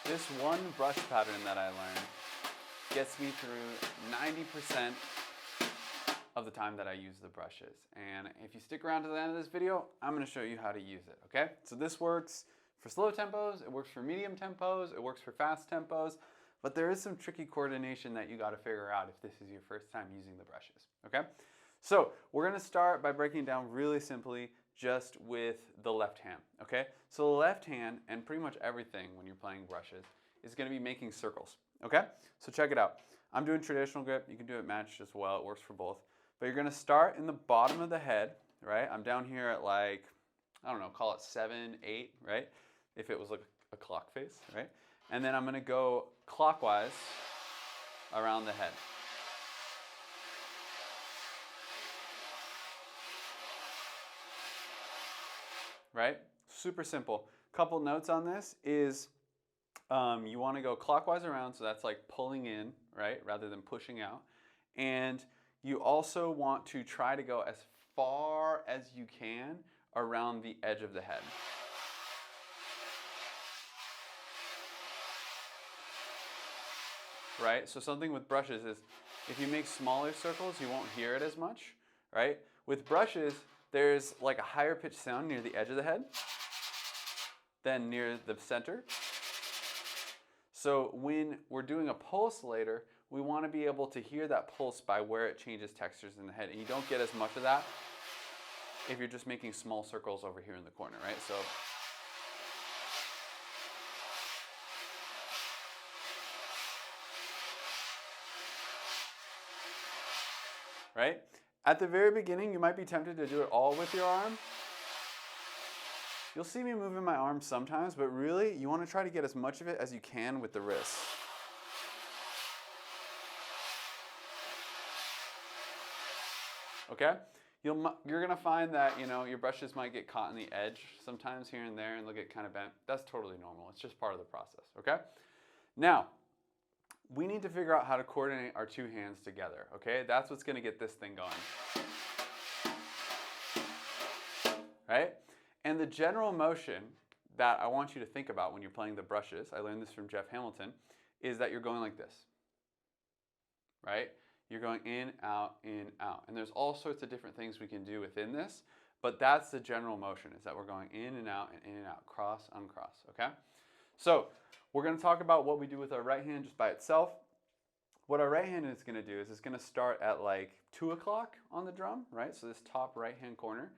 This one brush pattern that I learned gets me through 90% of the time that I use the brushes. And if you stick around to the end of this video, I'm going to show you how to use it, okay? So this works for slow tempos, it works for medium tempos, it works for fast tempos, but there is some tricky coordination that you got to figure out if this is your first time using the brushes, okay? So we're going to start by breaking down really simply just with the left hand, okay? So the left hand, and pretty much everything when you're playing brushes, is going to be making circles, okay? So check it out. I'm doing traditional grip. You can do it matched as well. It works for both. But you're going to start in the bottom of the head, right? I'm down here at like, I don't know, call it 7, 8, right? If it was like a clock face, right? And then I'm going to go clockwise around the head. Right? Super simple. Couple notes on this is you want to go clockwise around, so that's like pulling in, right, rather than pushing out. And you also want to try to go as far as you can around the edge of the head. Right? So something with brushes is if you make smaller circles, you won't hear it as much, right? With brushes, there's like a higher pitched sound near the edge of the head than near the center. So when we're doing a pulse later, we want to be able to hear that pulse by where it changes textures in the head. And you don't get as much of that if you're just making small circles over here in the corner, right? So right? At the very beginning, you might be tempted to do it all with your arm. You'll see me moving my arm sometimes, but really, you want to try to get as much of it as you can with the wrist. Okay? You're going to find that, your brushes might get caught in the edge sometimes here and there, and they'll get kind of bent. That's totally normal. It's just part of the process, okay? Now, we need to figure out how to coordinate our two hands together, okay? That's what's going to get this thing going. Right? And the general motion that I want you to think about when you're playing the brushes, I learned this from Jeff Hamilton, is that you're going like this. Right? You're going in, out, in, out. And there's all sorts of different things we can do within this, but that's the general motion, is that we're going in and out and in and out, cross, uncross, okay? So we're going to talk about what we do with our right hand just by itself. What our right hand is going to do is it's going to start at like 2 o'clock on the drum, right? So this top right hand corner.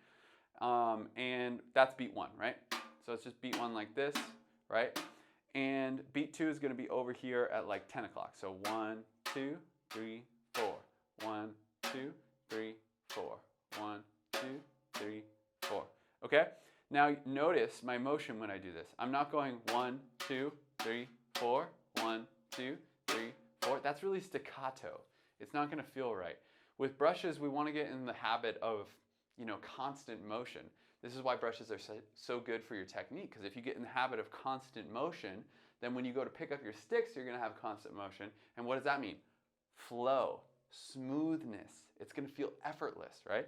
And that's beat 1, right? So it's just beat 1 like this, right? And beat 2 is going to be over here at like 10 o'clock. So 1, 2, 3, 4. 1, 2, 3, 4. 1, 2, 3, 4. Okay? Now notice my motion when I do this. I'm not going 1, 2, 3, 4. 1, 2, 3, 4. That's really staccato. It's not going to feel right. With brushes, we want to get in the habit of constant motion. This is why brushes are so good for your technique, because if you get in the habit of constant motion, then when you go to pick up your sticks, you're going to have constant motion. And what does that mean? Flow, smoothness. It's going to feel effortless, right?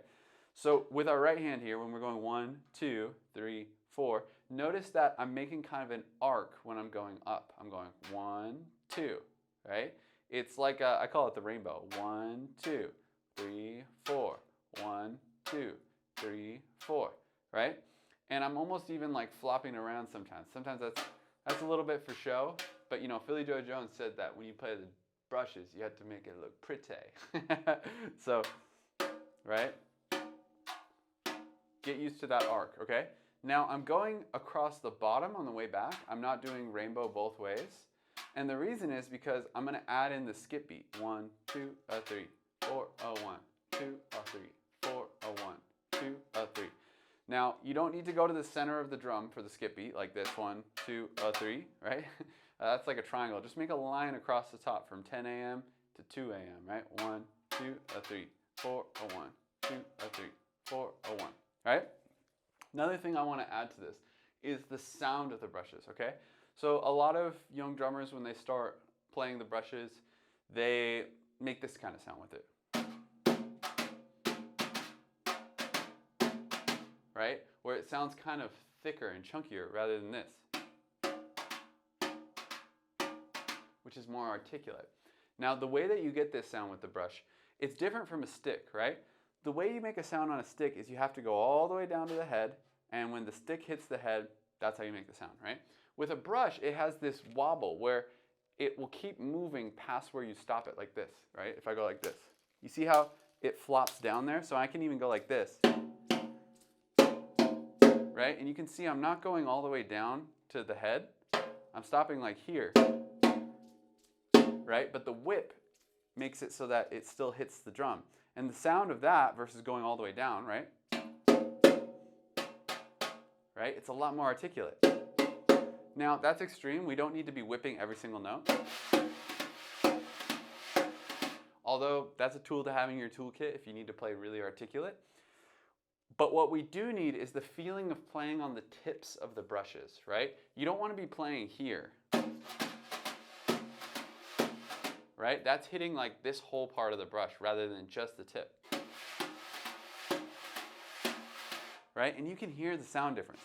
So with our right hand here, when we're going 1, 2, 3, 4, notice that I'm making kind of an arc when I'm going up. I'm going 1, 2, right? It's like I call it the rainbow. 1, 2, 3, 4. 1, 2, 3, 4, right? And I'm almost even like flopping around sometimes. Sometimes that's a little bit for show, but Philly Joe Jones said that when you play the brushes, you have to make it look pretty. So, right? Get used to that arc, okay? Now I'm going across the bottom on the way back. I'm not doing rainbow both ways. And the reason is because I'm going to add in the skip beat. 1, 2, 3, 4, 1, 2, 3. 4, 1, 2, 3. Now, you don't need to go to the center of the drum for the skip beat like this, 1, 2, 3, right? That's like a triangle. Just make a line across the top from 10 a.m. to 2 a.m., right? 1, 2, 3, 4, 1, 2, 3, 4, 1, right? Another thing I want to add to this is the sound of the brushes, okay? So a lot of young drummers, when they start playing the brushes, they make this kind of sound with it. Right? Where it sounds kind of thicker and chunkier rather than this. which is more articulate. Now, the way that you get this sound with the brush, it's different from a stick, right? The way you make a sound on a stick is you have to go all the way down to the head, and when the stick hits the head, that's how you make the sound, right? With a brush, it has this wobble where it will keep moving past where you stop it, like this, right? If I go like this. You see how it flops down there? So I can even go like this, right? And you can see I'm not going all the way down to the head. I'm stopping like here, right? But the whip makes it so that it still hits the drum. And the sound of that versus going all the way down, right? Right? It's a lot more articulate. Now, that's extreme. We don't need to be whipping every single note. Although, that's a tool to have in your toolkit if you need to play really articulate. But what we do need is the feeling of playing on the tips of the brushes, right? You don't want to be playing here. Right? That's hitting like this whole part of the brush rather than just the tip. Right? And you can hear the sound difference.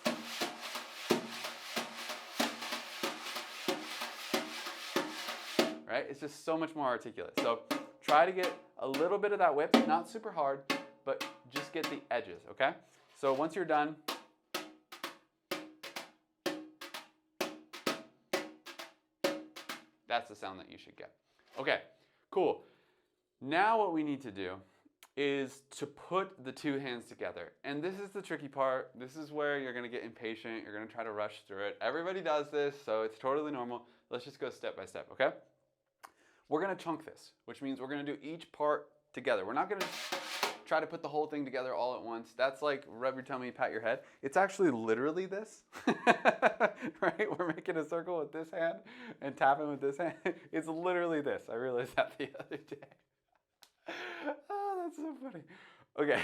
Right? It's just so much more articulate. So try to get a little bit of that whip, not super hard, but just get the edges, okay? So once you're done, that's the sound that you should get. Okay, cool. Now what we need to do is to put the two hands together. And this is the tricky part. This is where you're gonna get impatient. You're gonna try to rush through it. Everybody does this, so it's totally normal. Let's just go step by step, okay? We're gonna chunk this, which means we're gonna do each part together. We're not gonna try to put the whole thing together all at once. That's like rub your tummy, pat your head. It's actually literally this, right? We're making a circle with this hand and tapping with this hand. It's literally this. I realized that the other day. Oh, that's so funny. Okay,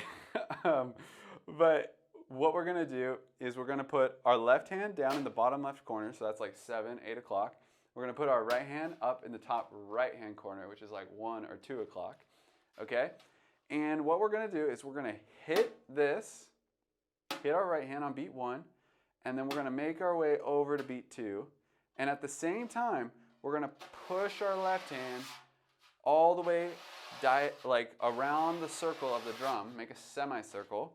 but what we're gonna do is we're gonna put our left hand down in the bottom left corner, so that's like 7, 8 o'clock. We're gonna put our right hand up in the top right hand corner, which is like 1 or 2 o'clock, okay? And what we're gonna do is we're gonna hit this, hit our right hand on beat 1, and then we're gonna make our way over to beat 2. And at the same time, we're gonna push our left hand all the way like around the circle of the drum, make a semicircle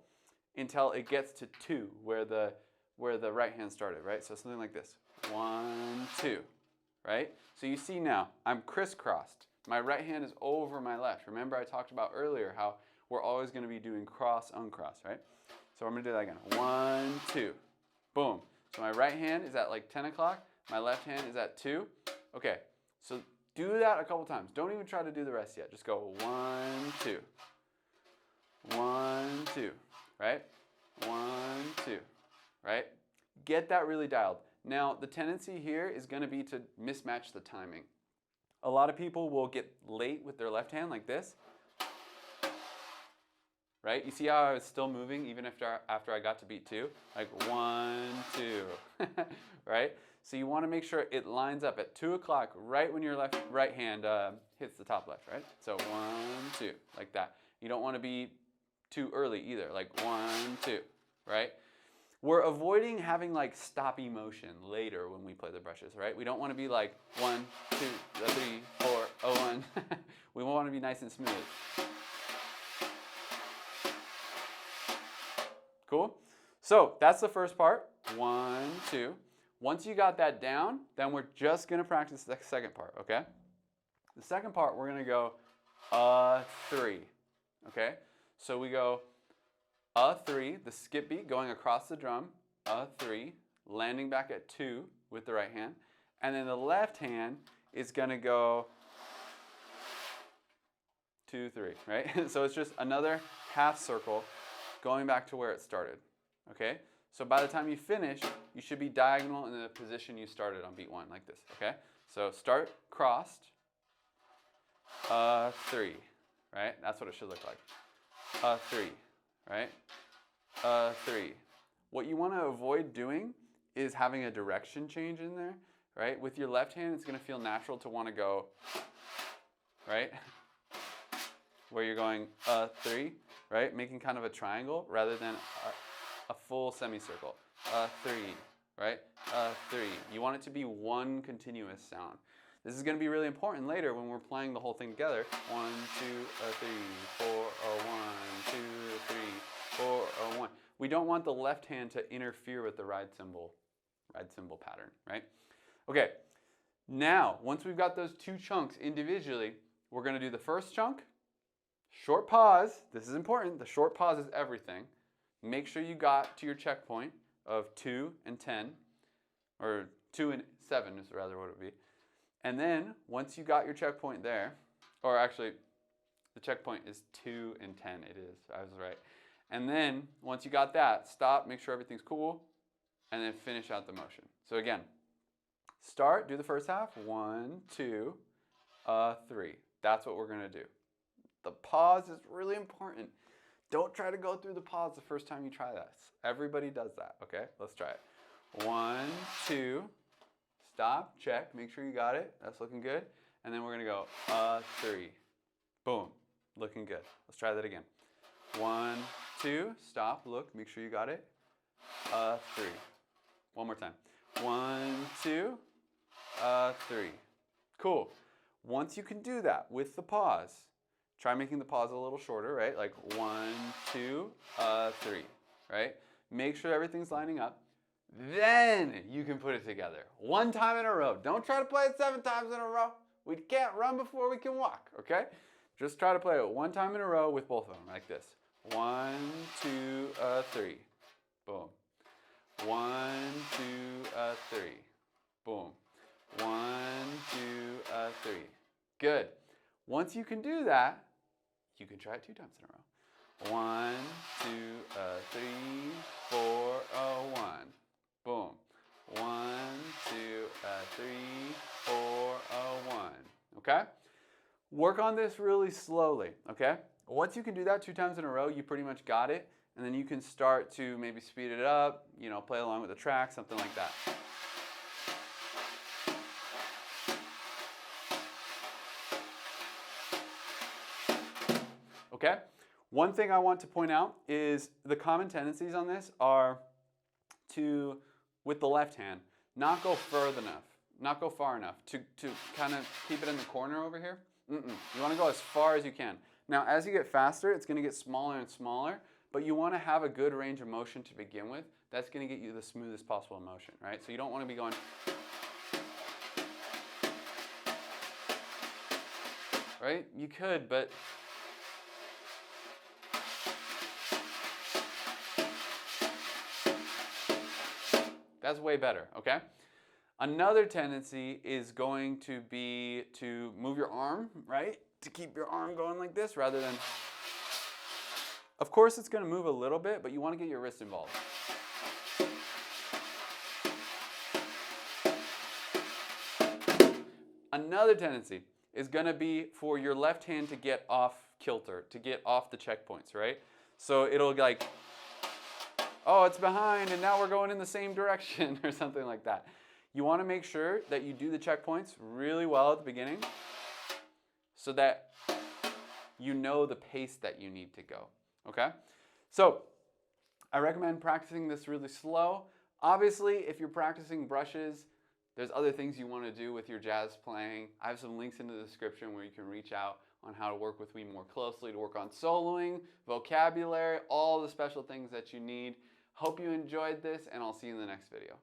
until it gets to 2, where the right hand started, right? So something like this, 1, 2, right? So you see now, I'm crisscrossed. My right hand is over my left. Remember I talked about earlier how we're always gonna be doing cross, uncross, right? So I'm gonna do that again, 1, 2, boom. So my right hand is at like 10 o'clock, my left hand is at 2. Okay, so do that a couple times. Don't even try to do the rest yet. Just go 1, 2, 1, 2, right? 1, 2, right? Get that really dialed. Now, the tendency here is gonna be to mismatch the timing. A lot of people will get late with their left hand like this, right? You see how I was still moving even after I got to beat 2? Like 1, 2, right? So you wanna make sure it lines up at 2 o'clock right when your right hand hits the top left, right? So 1, 2, like that. You don't wanna be too early either, like 1, 2, right? We're avoiding having like stoppy motion later when we play the brushes, right? We don't want to be like 1, 2, 3, 4, 1. We want to be nice and smooth. Cool? So that's the first part, 1, 2. Once you got that down, then we're just gonna practice the second part, okay? The second part, we're gonna go 3, okay? So we go 3, the skip beat going across the drum, 3, landing back at 2 with the right hand, and then the left hand is gonna go 2, 3, right? So it's just another half circle going back to where it started, okay? So by the time you finish, you should be diagonal in the position you started on beat 1, like this, okay? So start crossed, 3, right? That's what it should look like, 3. Right? 3. What you want to avoid doing is having a direction change in there, right? With your left hand, it's going to feel natural to want to go, right? Where you're going 3, right? Making kind of a triangle rather than a full semicircle. 3, right? 3. You want it to be one continuous sound. This is going to be really important later when we're playing the whole thing together. 1, 2, 3, 4, 1, 2, 3, 4, 1. We don't want the left hand to interfere with the ride cymbal pattern, right? Okay, now once we've got those two chunks individually, we're going to do the first chunk, short pause. This is important. The short pause is everything. Make sure you got to your checkpoint of 2 and 10, or 2 and 7 is rather what it would be. And then once you got your checkpoint there, or actually the checkpoint is 2 and 10, it is, I was right. And then once you got that, stop, make sure everything's cool, and then finish out the motion. So again, start, do the first half, 1, 2, 3. That's what we're gonna do. The pause is really important. Don't try to go through the pause the first time you try this. Everybody does that, okay? Let's try it. 1, 2, stop, check, make sure you got it. That's looking good. And then we're gonna go, 3. Boom, looking good. Let's try that again. 1, 2, stop, look, make sure you got it. 3. One more time. 1, 2, 3. Cool. Once you can do that with the pause, try making the pause a little shorter, right? Like 1, 2, 3, right? Make sure everything's lining up. Then you can put it together. One time in a row. Don't try to play it 7 times in a row. We can't run before we can walk, okay? Just try to play it one time in a row with both of them, like this. 1, 2, 3. Boom. 1, 2, 3. Boom. 1, 2, 3. Good. Once you can do that, you can try it 2 times in a row. 1, 2, 3, 4, 1. Boom. 1, 2, 3, 4, 1. Okay? Work on this really slowly, okay? Once you can do that 2 times in a row, you pretty much got it. And then you can start to maybe speed it up, you know, play along with the track, something like that. Okay? One thing I want to point out is the common tendencies on this are to, with the left hand, not go further enough, not go far enough, to kind of keep it in the corner over here. You want to go as far as you can. Now, as you get faster, it's going to get smaller and smaller, but you want to have a good range of motion to begin with. That's going to get you the smoothest possible motion, right? So you don't want to be going, right? You could, but that's way better, okay? Another tendency is going to be to move your arm, right? To keep your arm going like this rather than, of course it's going to move a little bit, but you want to get your wrist involved. Another tendency is going to be for your left hand to get off kilter, to get off the checkpoints, right? So it'll like, oh, it's behind and now we're going in the same direction or something like that. You want to make sure that you do the checkpoints really well at the beginning so that you know the pace that you need to go, okay? So I recommend practicing this really slow. Obviously, if you're practicing brushes, there's other things you want to do with your jazz playing. I have some links in the description where you can reach out on how to work with me more closely, to work on soloing, vocabulary, all the special things that you need. Hope you enjoyed this, and I'll see you in the next video.